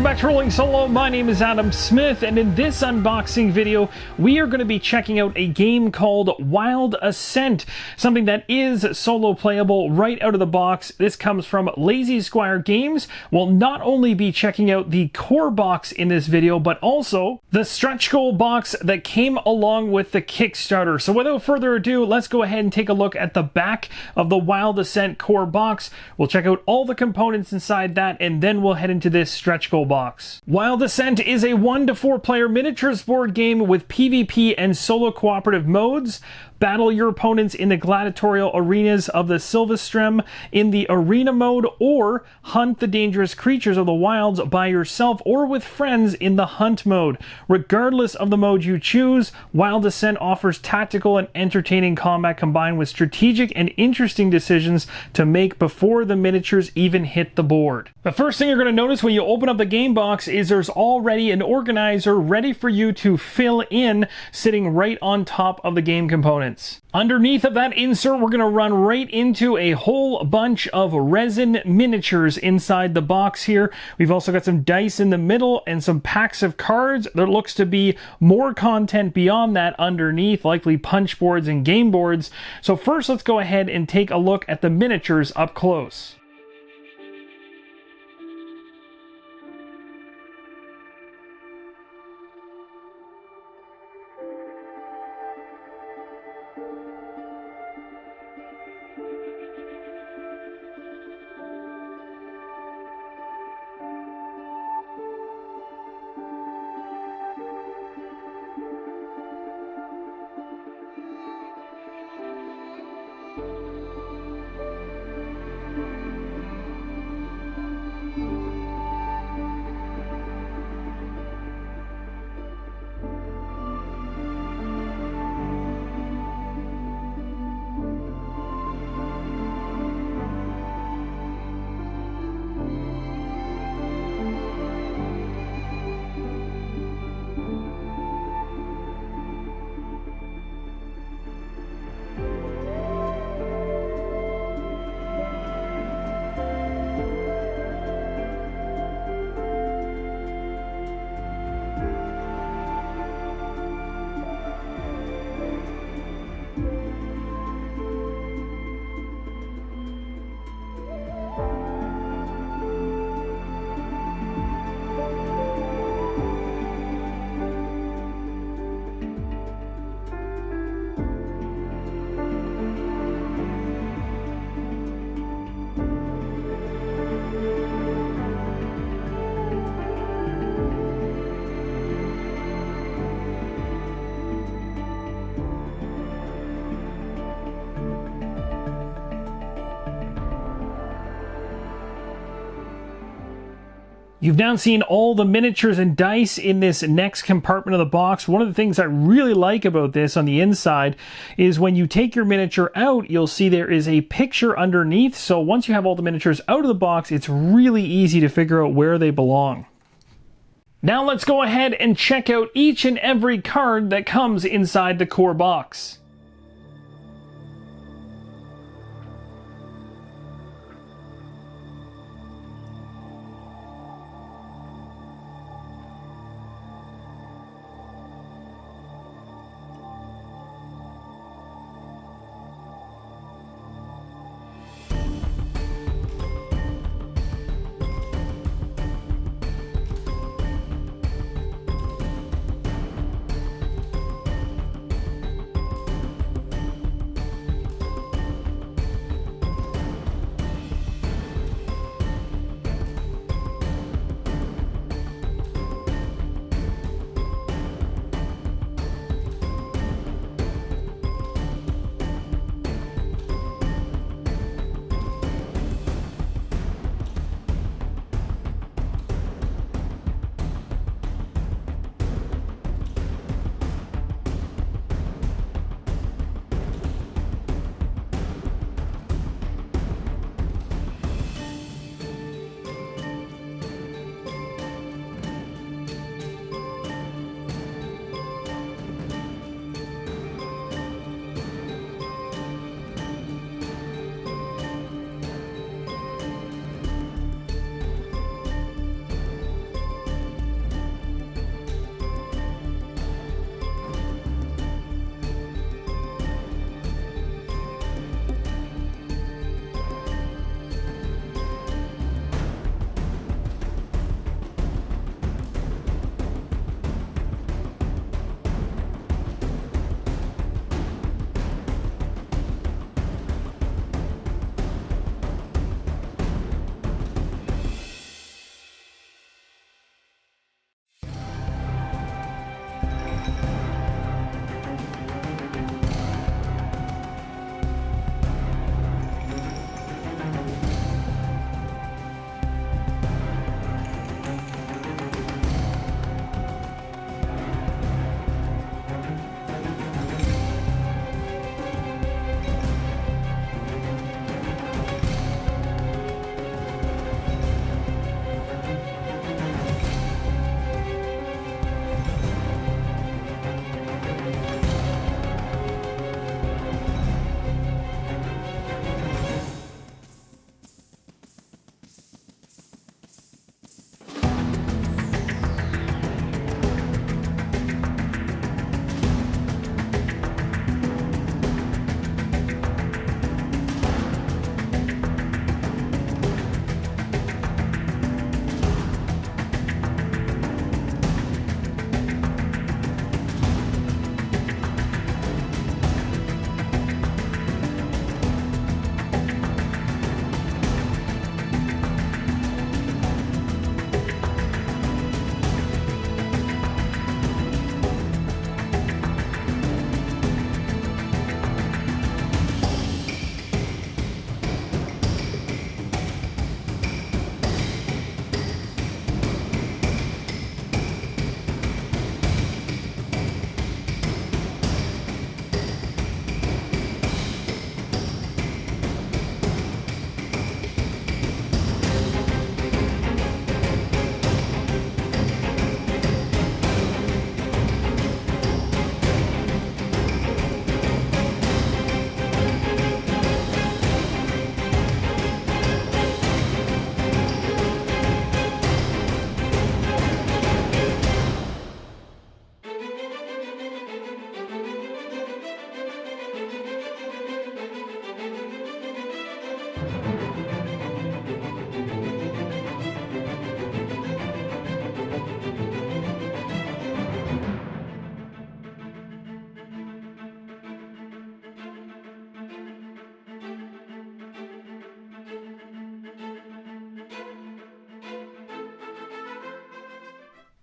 Welcome back to Rolling Solo. My name is Adam Smith, and in this unboxing video, we are going to be checking out a game called Wild Assent, something that is solo playable right out of the box. This comes from Lazy Squire Games. We'll not only be checking out the core box in this video, but also the stretch goal box that came along with the Kickstarter. So without further ado, let's go ahead and take a look at the back of the Wild Assent core box. We'll check out all the components inside that, and then we'll head into this stretch goal box. Wild Assent is a 1 to 4 player miniatures board game with PvP and solo cooperative modes. Battle your opponents in the gladiatorial arenas of the Silvestrem in the arena mode, or hunt the dangerous creatures of the wilds by yourself or with friends in the hunt mode. Regardless of the mode you choose, Wild Assent offers tactical and entertaining combat combined with strategic and interesting decisions to make before the miniatures even hit the board. The first thing you're going to notice when you open up the game box is there's already an organizer ready for you to fill in, sitting right on top of the game components. Underneath of that insert, we're going to run right into a whole bunch of resin miniatures inside the box here. We've also got some dice in the middle and some packs of cards. There looks to be more content beyond that underneath, likely punch boards and game boards. So first, let's go ahead and take a look at the miniatures up close. You've now seen all the miniatures and dice in this next compartment of the box. One of the things I really like about this on the inside is when you take your miniature out, you'll see there is a picture underneath. So once you have all the miniatures out of the box, it's really easy to figure out where they belong. Now let's go ahead and check out each and every card that comes inside the core box.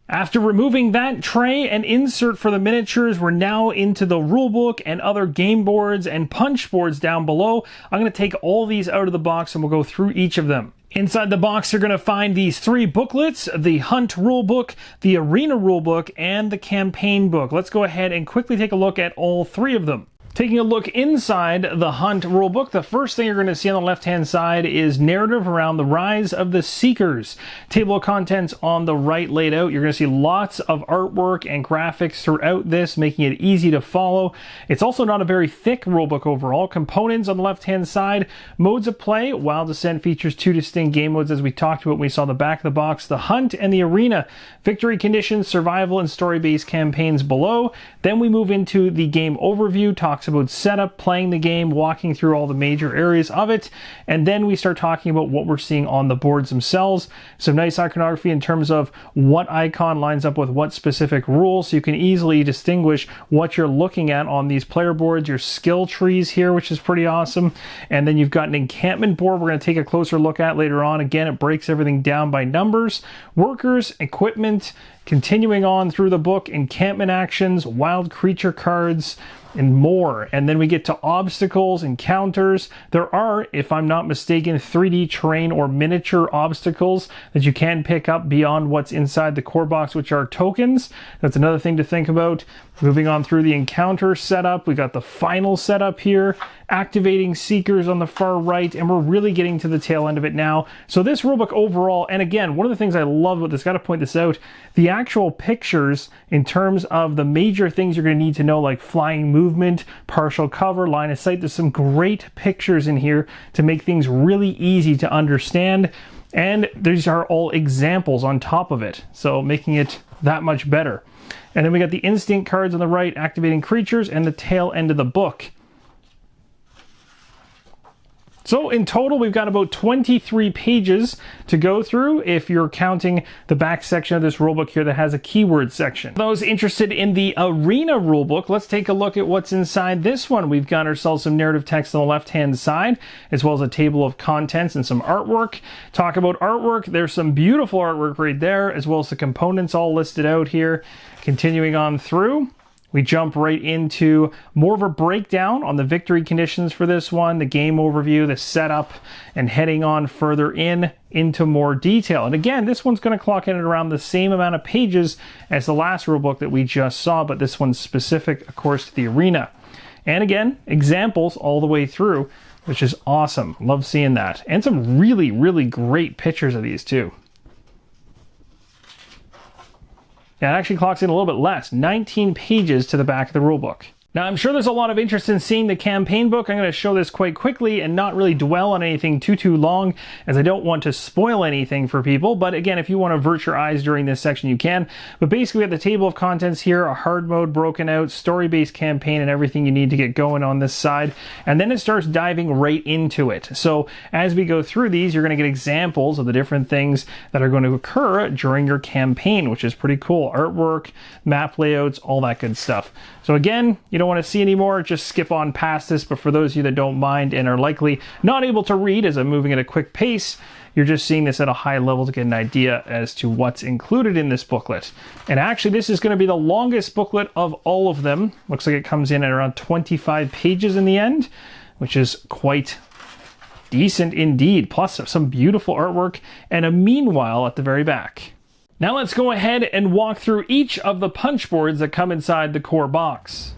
After removing that tray and insert for the miniatures, we're now into the rulebook and other game boards and punch boards down below. I'm going to take all these out of the box and we'll go through each of them. Inside the box, you're going to find these 3 booklets, the Hunt rulebook, the Arena rulebook, and the Campaign book. Let's go ahead and quickly take a look at all 3 of them. Taking a look inside the Hunt rulebook, the first thing you're going to see on the left-hand side is narrative around the rise of the Seekers. Table of contents on the right laid out. You're going to see lots of artwork and graphics throughout this, making it easy to follow. It's also not a very thick rulebook overall. Components on the left-hand side. Modes of play. Wild Assent features 2 distinct game modes as we talked about when we saw the back of the box. The Hunt and the Arena. Victory conditions, survival, and story-based campaigns below. Then we move into the game overview, talks about setup, playing the game, walking through all the major areas of it, and then we start talking about what we're seeing on the boards themselves. Some nice iconography in terms of what icon lines up with what specific rule, so you can easily distinguish what you're looking at on these player boards. Your skill trees here, which is pretty awesome, and then you've got an encampment board we're going to take a closer look at later on. Again, it breaks everything down by numbers, workers, equipment. Continuing on through the book, encampment actions, wild creature cards, and more. And then we get to obstacles, encounters. There are, if I'm not mistaken, 3D terrain or miniature obstacles that you can pick up beyond what's inside the core box, which are tokens. That's another thing to think about. Moving on through the encounter setup, we got the final setup here, activating Seekers on the far right, and we're really getting to the tail end of it now. So this rulebook overall, and again, one of the things I love about this, got to point this out, the actual pictures in terms of the major things you're going to need to know, like flying movement, partial cover, line of sight. There's some great pictures in here to make things really easy to understand, and these are all examples on top of it, so making it that much better. And then we got the instinct cards on the right, activating creatures, and the tail end of the book. So in total, we've got about 23 pages to go through if you're counting the back section of this rulebook here that has a keyword section. For those interested in the Arena rulebook, let's take a look at what's inside this one. We've got ourselves some narrative text on the left-hand side, as well as a table of contents and some artwork. Talk about artwork, there's some beautiful artwork right there, as well as the components all listed out here. Continuing on through, we jump right into more of a breakdown on the victory conditions for this one, the game overview, the setup, and heading on further into more detail. And again, this one's going to clock in at around the same amount of pages as the last rulebook that we just saw, but this one's specific, of course, to the Arena. And again, examples all the way through, which is awesome. Love seeing that. And some really, really great pictures of these too. Yeah, it actually clocks in a little bit less, 19 pages to the back of the rulebook. Now, I'm sure there's a lot of interest in seeing the campaign book. I'm going to show this quite quickly and not really dwell on anything too long, as I don't want to spoil anything for people. But again, if you want to avert your eyes during this section, you can. But basically, we have the table of contents here, a hard mode broken out, story-based campaign, and everything you need to get going on this side. And then it starts diving right into it. So as we go through these, you're going to get examples of the different things that are going to occur during your campaign, which is pretty cool. Artwork, map layouts, all that good stuff. So again, you don't want to see any more, just skip on past this, but for those of you that don't mind and are likely not able to read as I'm moving at a quick pace, you're just seeing this at a high level to get an idea as to what's included in this booklet. And actually, this is going to be the longest booklet of all of them. Looks like it comes in at around 25 pages in the end, which is quite decent indeed, plus some beautiful artwork and a meanwhile at the very back. Now let's go ahead and walk through each of the punch boards that come inside the core box.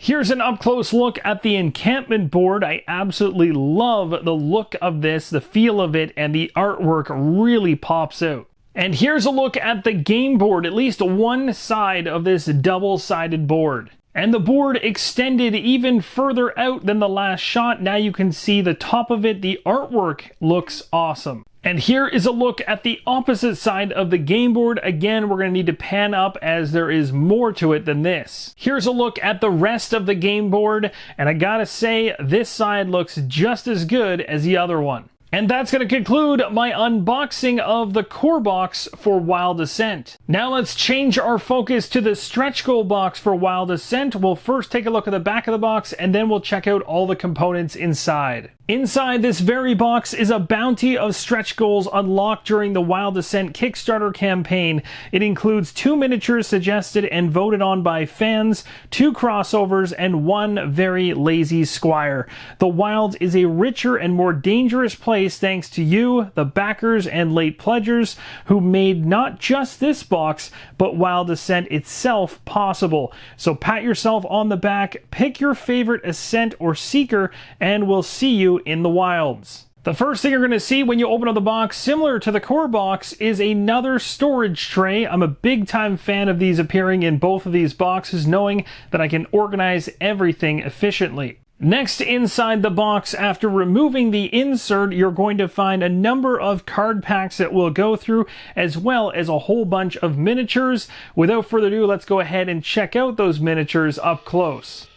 Here's an up-close look at the encampment board. I absolutely love the look of this, the feel of it, and the artwork really pops out. And here's a look at the game board, at least one side of this double-sided board. And the board extended even further out than the last shot. Now you can see the top of it. The artwork looks awesome. And here is a look at the opposite side of the game board. Again, we're going to need to pan up as there is more to it than this. Here's a look at the rest of the game board, and I gotta say, this side looks just as good as the other one. And that's going to conclude my unboxing of the core box for Wild Assent. Now let's change our focus to the stretch goal box for Wild Assent. We'll first take a look at the back of the box, and then we'll check out all the components inside. Inside this very box is a bounty of stretch goals unlocked during the Wild Assent Kickstarter campaign. It includes 2 miniatures suggested and voted on by fans, 2 crossovers, and 1 very lazy squire. The Wild is a richer and more dangerous place thanks to you, the backers and late pledgers, who made not just this box, but Wild Assent itself possible. So pat yourself on the back, pick your favorite Assent or Seeker, and we'll see you in the wilds. The first thing you're going to see when you open up the box, similar to the core box, is another storage tray. I'm a big time fan of these appearing in both of these boxes, knowing that I can organize everything efficiently. Next, inside the box, after removing the insert, you're going to find a number of card packs that we'll go through, as well as a whole bunch of miniatures. Without further ado, let's go ahead and check out those miniatures up close.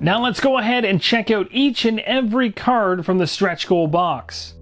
Now let's go ahead and check out each and every card from the stretch goal box.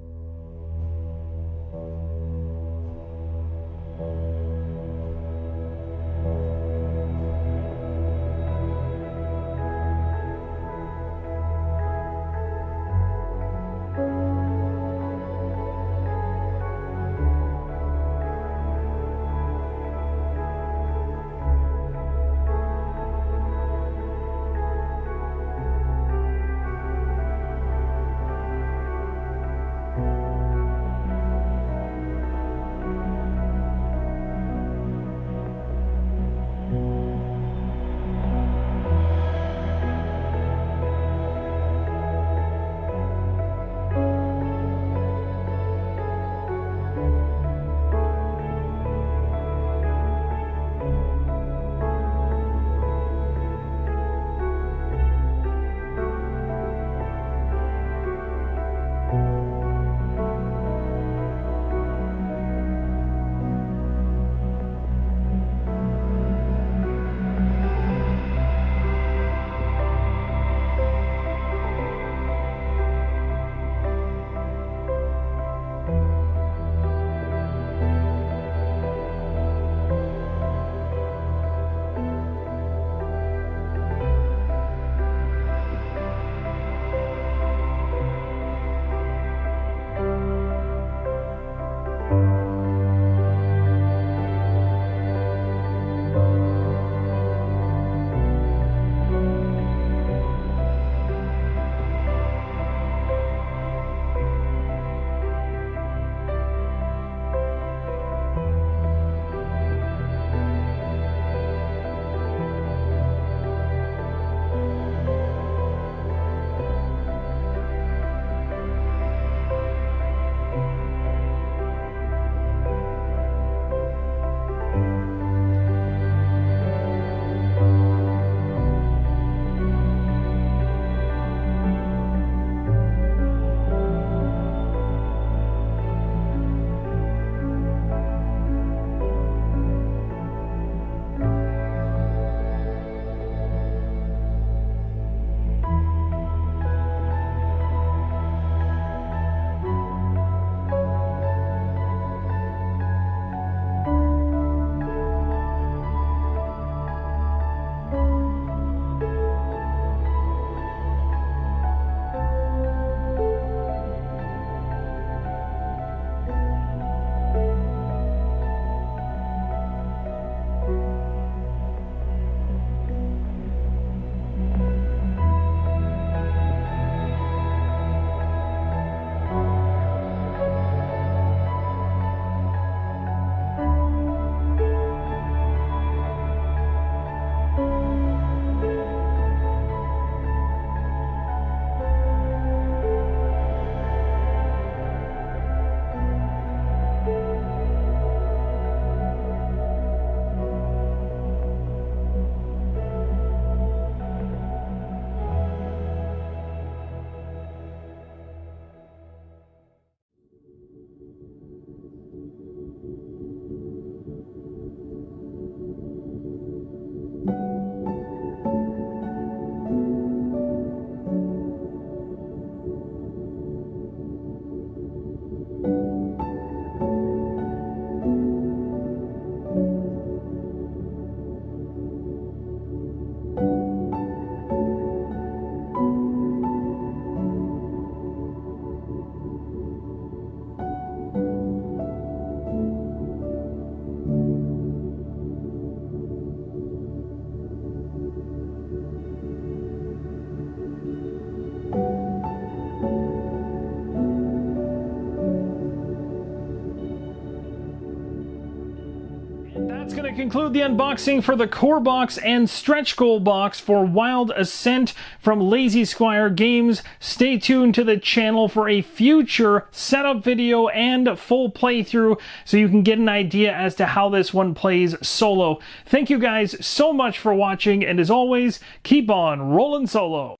conclude the unboxing for the core box and stretch goal box for Wild Assent from Lazy Squire Games. Stay tuned to the channel for a future setup video and full playthrough so you can get an idea as to how this one plays solo. Thank you guys so much for watching, and as always, keep on rolling solo.